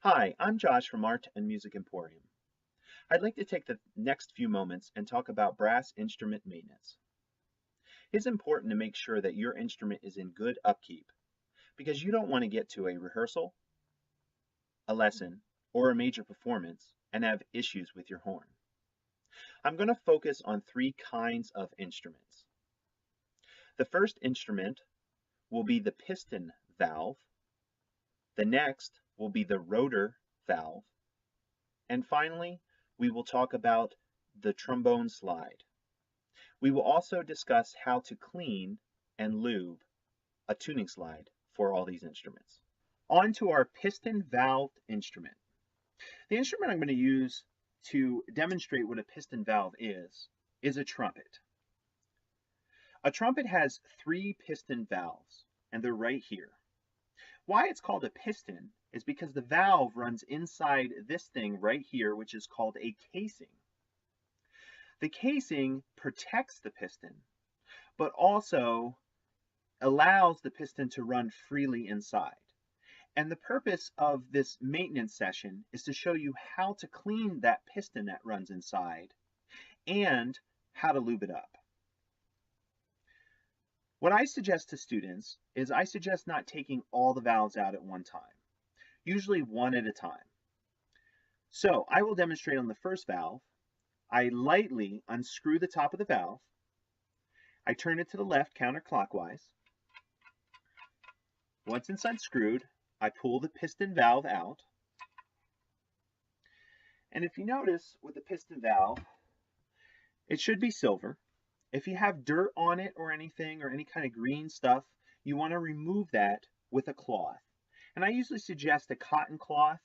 Hi, I'm Josh from Art and Music Emporium. I'd like to take the next few moments and talk about brass instrument maintenance. It's important to make sure that your instrument is in good upkeep because you don't want to get to a rehearsal, a lesson, or a major performance and have issues with your horn. I'm going to focus on three kinds of instruments. The first instrument will be the piston valve, the next will be the rotor valve, and finally, we will talk about the trombone slide. We will also discuss how to clean and lube a tuning slide for all these instruments. On to our piston valve instrument. The instrument I'm going to use to demonstrate what a piston valve is a trumpet. A trumpet has three piston valves, and they're right here. Why it's called a piston is because the valve runs inside this thing right here, which is called a casing. The casing protects the piston, but also allows the piston to run freely inside. And the purpose of this maintenance session is to show you how to clean that piston that runs inside and how to lube it up. What I suggest to students is I suggest not taking all the valves out at one time, usually one at a time. So I will demonstrate on the first valve. I lightly unscrew the top of the valve. I turn it to the left counterclockwise. Once inside screwed, I pull the piston valve out. And if you notice with the piston valve, it should be silver. If you have dirt on it or anything or any kind of green stuff, you want to remove that with a cloth. And I usually suggest a cotton cloth.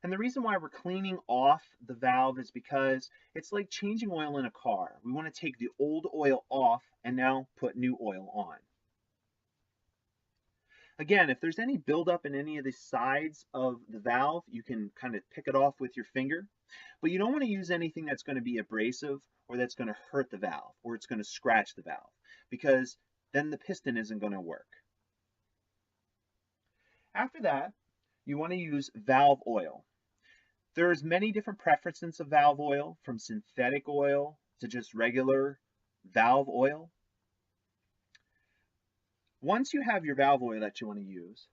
And the reason why we're cleaning off the valve is because it's like changing oil in a car. We want to take the old oil off and now put new oil on. Again, if there's any buildup in any of the sides of the valve, you can kind of pick it off with your finger. But you don't want to use anything that's going to be abrasive or that's going to hurt the valve or it's going to scratch the valve because then the piston isn't going to work. After that, you want to use valve oil. There's many different preferences of valve oil, from synthetic oil to just regular valve oil. Once you have your valve oil that you want to use,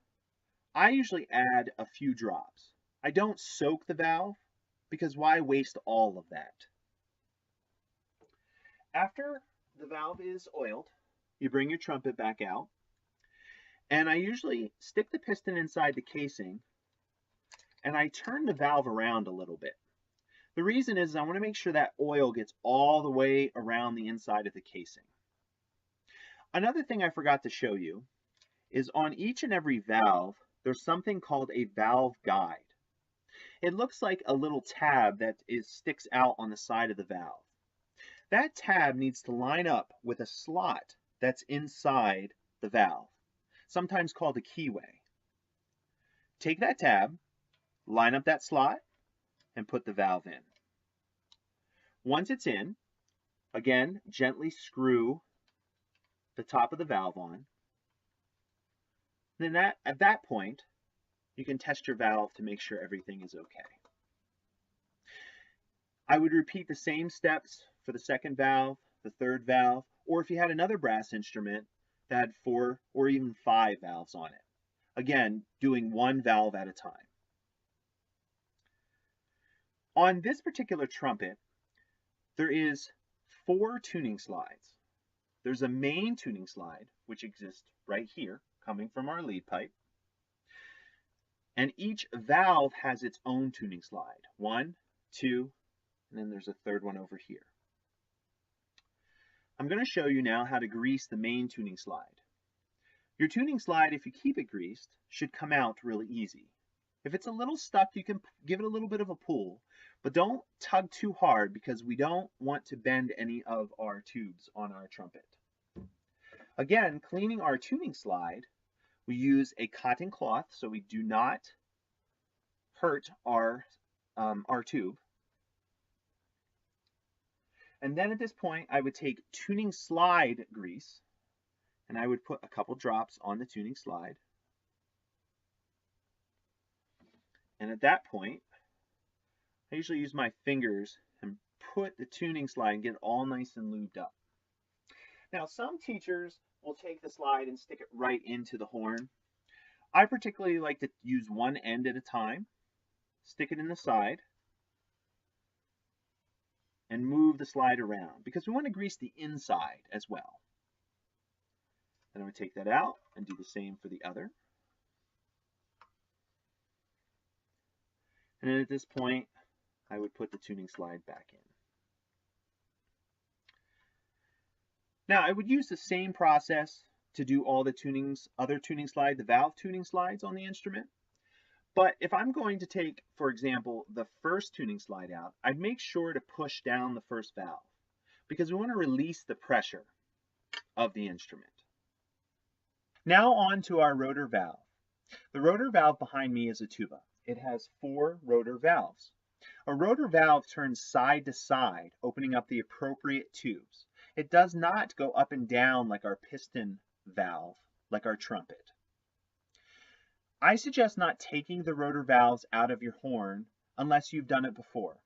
I usually add a few drops. I don't soak the valve because why waste all of that? After the valve is oiled, you bring your trumpet back out, and I usually stick the piston inside the casing and I turn the valve around a little bit. The reason is I want to make sure that oil gets all the way around the inside of the casing. Another thing I forgot to show you is on each and every valve, there's something called a valve guide. It looks like a little tab that sticks out on the side of the valve. That tab needs to line up with a slot that's inside the valve, sometimes called a keyway. Take that tab, line up that slot, and put the valve in. Once it's in, again, gently screw the top of the valve on. Then at that point, you can test your valve to make sure everything is okay. I would repeat the same steps for the second valve, the third valve, or if you had another brass instrument that had 4 or even 5 valves on it. Again, doing one valve at a time. On this particular trumpet, there is 4 tuning slides. There's a main tuning slide, which exists right here, coming from our lead pipe. And each valve has its own tuning slide. 1, 2, and then there's a third one over here. I'm going to show you now how to grease the main tuning slide. Your tuning slide, if you keep it greased, should come out really easy. If it's a little stuck, you can give it a little bit of a pull, but don't tug too hard because we don't want to bend any of our tubes on our trumpet. Again, cleaning our tuning slide, we use a cotton cloth so we do not hurt our tube. And then at this point, I would take tuning slide grease and I would put a couple drops on the tuning slide. And at that point, I usually use my fingers and put the tuning slide and get it all nice and lubed up. Now, some teachers will take the slide and stick it right into the horn. I particularly like to use one end at a time, stick it in the side, and move the slide around because we want to grease the inside as well. Then I would take that out and do the same for the other. And then at this point, I would put the tuning slide back in. Now, I would use the same process to do all the other tuning slides, the valve tuning slides on the instrument. But if I'm going to take, for example, the first tuning slide out, I'd make sure to push down the first valve because we want to release the pressure of the instrument. Now on to our rotor valve. The rotor valve behind me is a tuba. It has 4 rotor valves. A rotor valve turns side to side, opening up the appropriate tubes. It does not go up and down like our piston valve, like our trumpet. I suggest not taking the rotor valves out of your horn unless you've done it before.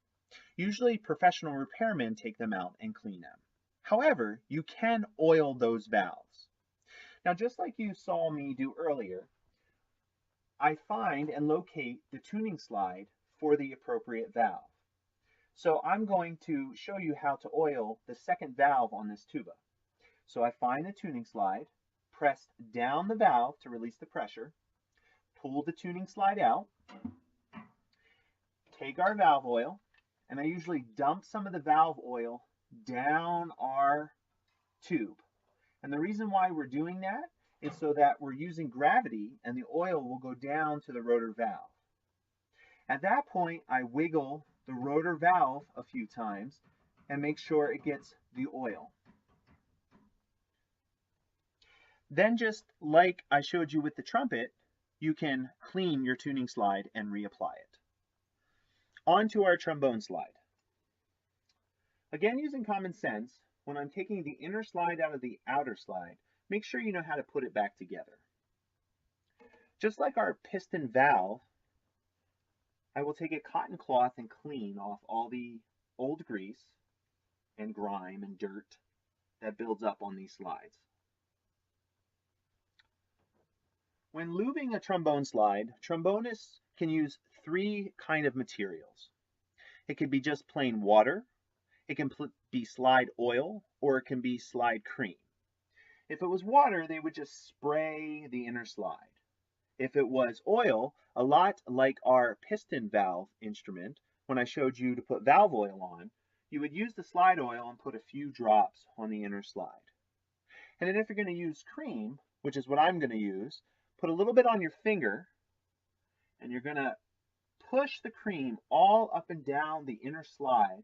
Usually professional repairmen take them out and clean them. However, you can oil those valves. Now, just like you saw me do earlier, I find and locate the tuning slide for the appropriate valve. So I'm going to show you how to oil the second valve on this tuba. So I find the tuning slide, press down the valve to release the pressure, pull the tuning slide out, take our valve oil, and I usually dump some of the valve oil down our tube. And the reason why we're doing that is so that we're using gravity and the oil will go down to the rotor valve. At that point, I wiggle the rotor valve a few times and make sure it gets the oil. Then, just like I showed you with the trumpet, you can clean your tuning slide and reapply it. On to our trombone slide. Again, using common sense, when I'm taking the inner slide out of the outer slide, make sure you know how to put it back together. Just like our piston valve, I will take a cotton cloth and clean off all the old grease and grime and dirt that builds up on these slides. When lubing a trombone slide, trombonists can use 3 kinds of materials. It could be just plain water, it can be slide oil, or it can be slide cream. If it was water, they would just spray the inner slide. If it was oil, a lot like our piston valve instrument, when I showed you to put valve oil on, you would use the slide oil and put a few drops on the inner slide. And then if you're going to use cream, which is what I'm going to use, put a little bit on your finger, and you're going to push the cream all up and down the inner slide,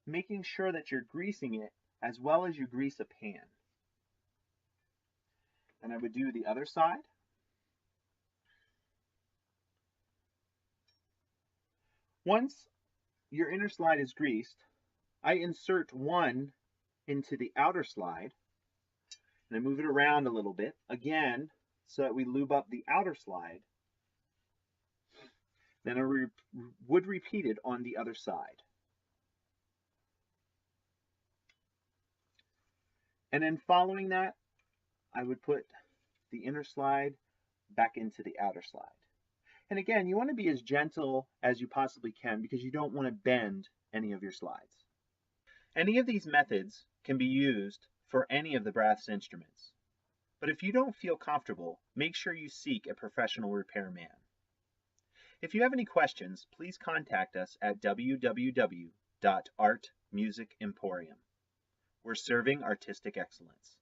making sure that you're greasing it as well as you grease a pan. And I would do the other side. Once your inner slide is greased, I insert one into the outer slide, and I move it around a little bit, again, so that we lube up the outer slide. Then I would repeat it on the other side. And then following that, I would put the inner slide back into the outer slide. And again, you want to be as gentle as you possibly can because you don't want to bend any of your slides. Any of these methods can be used for any of the brass instruments. But if you don't feel comfortable, make sure you seek a professional repairman. If you have any questions, please contact us at www.artmusicemporium. We're serving artistic excellence.